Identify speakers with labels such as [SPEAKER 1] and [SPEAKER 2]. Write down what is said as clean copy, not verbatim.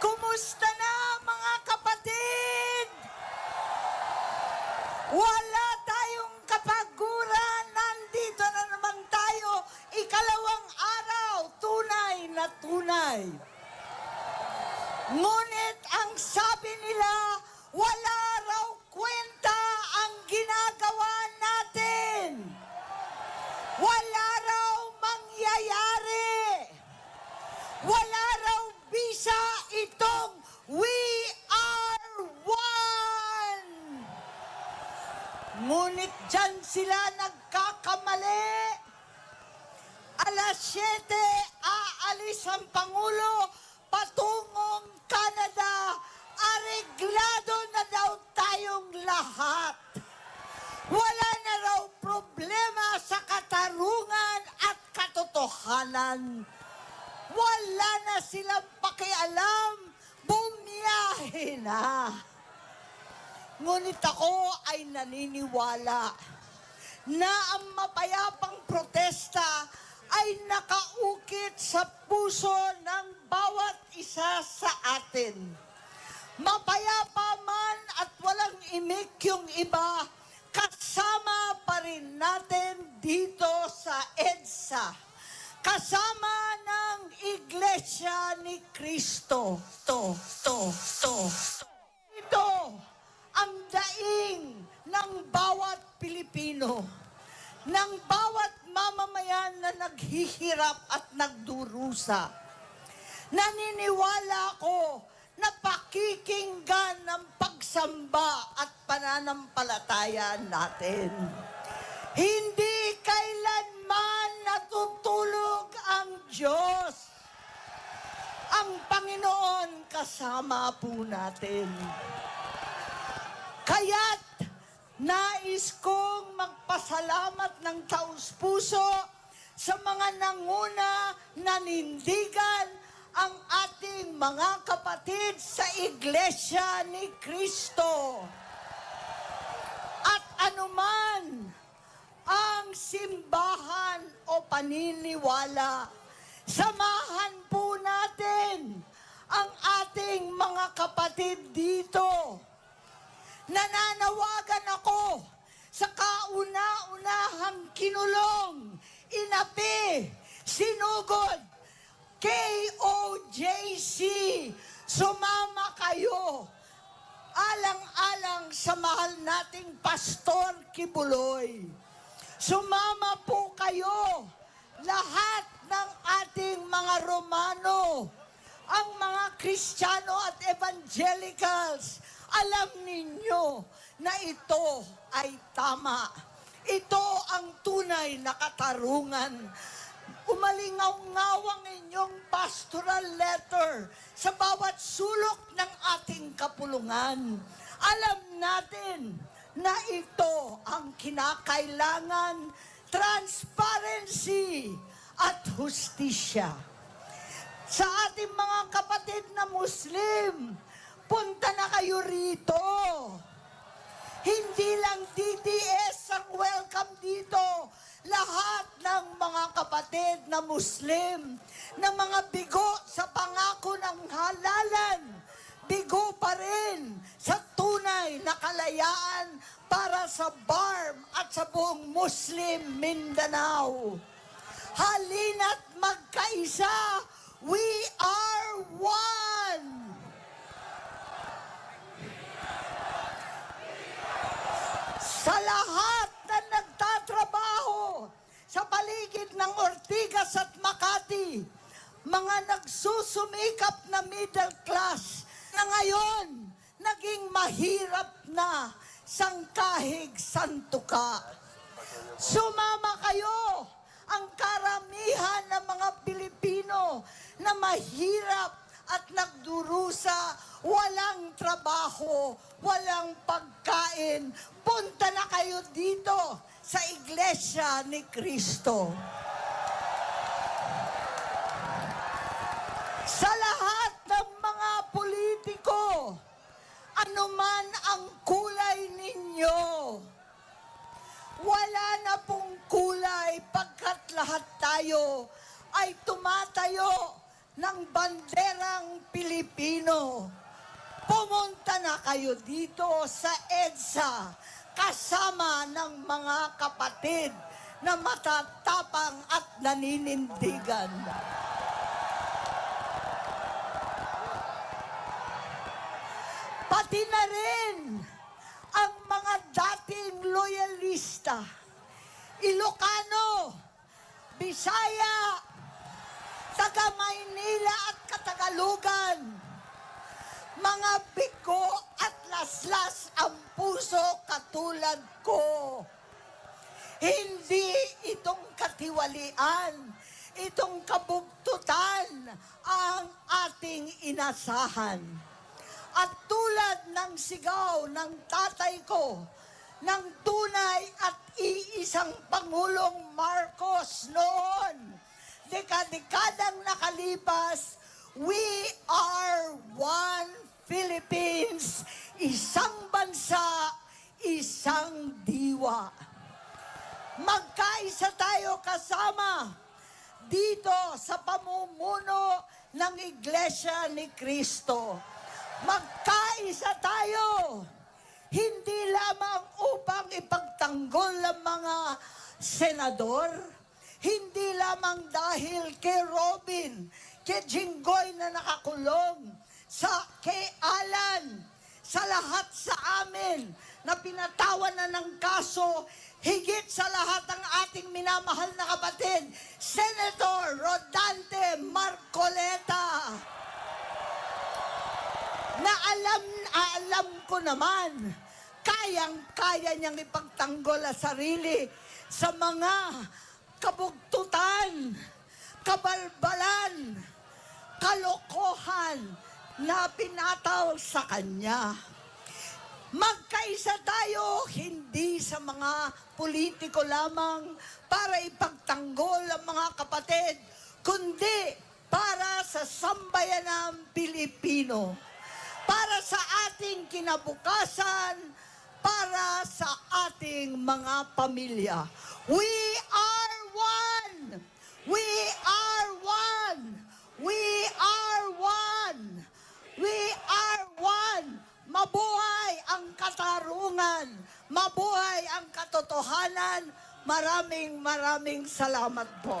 [SPEAKER 1] Kumusta na mga kapatid? Wala tayong kapaguran. Nandito na naman tayo. Ikalawang araw, tunay na tunay. Ngunit ang sabi nila, wala raw kwenta ang ginagawa natin. Wala raw mangyayari. Wala raw bisa itong We Are One. Ngunit dyan sila nagkakamali. Alas 7, aalis ang Pangulo patungong Canada. Areglado na daw tayong lahat. Wala na raw problema sa katarungan at katotohanan. Wala na silang pakialam, bumiyahe na. Ngunit ako ay naniniwala na ang mapayapang protesta ay nakaukit sa puso ng bawat isa sa atin. Mapayapa man at walang imik yung iba, kasama pa rin natin dito sa EDSA. Kasama ng Iglesia ni Cristo. Ito ang daing ng bawat Pilipino, ng bawat mamamayan na naghihirap at nagdurusa. Naniniwala ko na pakikinggan ng pagsamba at pananampalataya natin. Hindi kailanman natutulog ang Diyos. Ang Panginoon kasama po natin. Kaya't nais kong magpasalamat ng taus-puso sa mga nanguna, nanindigan ang ating mga kapatid sa Iglesia ni Cristo. At anuman ang simbahan o paniniwala, samahan po natin ang ating mga kapatid dito. Nananawagan ako sa kauna-unahang kinulong, inapi, sinugod, KOJC, sumama kayo. Alang-alang sa mahal nating Pastor Kibuloy. Sumama po kayo, lahat ng ating mga Romano, ang mga Kristiyano at Evangelicals. Alam ninyo na ito ay tama. Ito ang tunay na katarungan. Umalingaw-ngawang inyong pastoral letter sa bawat sulok ng ating kapulungan. Alam natin na ito ang kinakailangan, transparency at hustisya. Sa ating mga kapatid na Muslim, punta na kayo rito. Hindi lang DDS ang welcome dito. Lahat ng mga kapatid na Muslim, na mga bigo sa pangako ng halalan, bigo pa rin sa tunay na kalayaan para sa BARM at sa buong Muslim Mindanao. Halina't magkaisa, we are one! Sa lahat na nagtatrabaho sa paligid ng Ortigas at Makati, mga nagsusumikap na middle class na ngayon naging mahirap na sangkahig santuka. Sumama kayo, ang karamihan ng mga Pilipino na mahirap at nagdurusa, walang trabaho, walang pagkain. Punta na kayo dito sa Iglesia ni Cristo. Sa lahat ng mga politiko, anuman ang kulay ninyo, wala na pong kulay pagkat lahat tayo ay tumatayo ng banderang Pilipino. Pumunta na kayo dito sa EDSA kasama ng mga kapatid na matatapang at naninindigan. Pati na rin ang mga dating loyalista, Ilocano, Bisaya, taga Maynila at Katagalugan, mga bigo at laslas ang puso katulad ko. Hindi itong katiwalian, itong kabugtutan ang ating inasahan. At tulad ng sigaw ng tatay ko, ng tunay at iisang Pangulong Marcos noon, dekadang nakalipas, we are one Philippines, isang bansa, isang diwa. Magkaisa tayo kasama dito sa pamumuno ng Iglesia ni Cristo. Magkaisa tayo, hindi lamang upang ipagtanggol ang mga senador, hindi lamang dahil kay Robin, kay Jinggoy na nakakulong, kay Alan, sa lahat sa amin na pinatawan na ng kaso, higit sa lahat ang ating minamahal na kapatid, Senator Rodante Marcoleta, na alam ko naman, kayang-kaya niyang ipagtanggol ang sarili sa mga kabugtutan, kabalbalan, kalokohan na pinataw sa kanya. Magkaisa tayo, hindi sa mga politiko lamang para ipagtanggol ang mga kapatid, kundi para sa sambayanang Pilipino, para sa ating kinabukasan, para sa ating mga pamilya. We are one! We are one! We are one! We are one! Mabuhay ang katarungan! Mabuhay ang katotohanan! Maraming salamat po.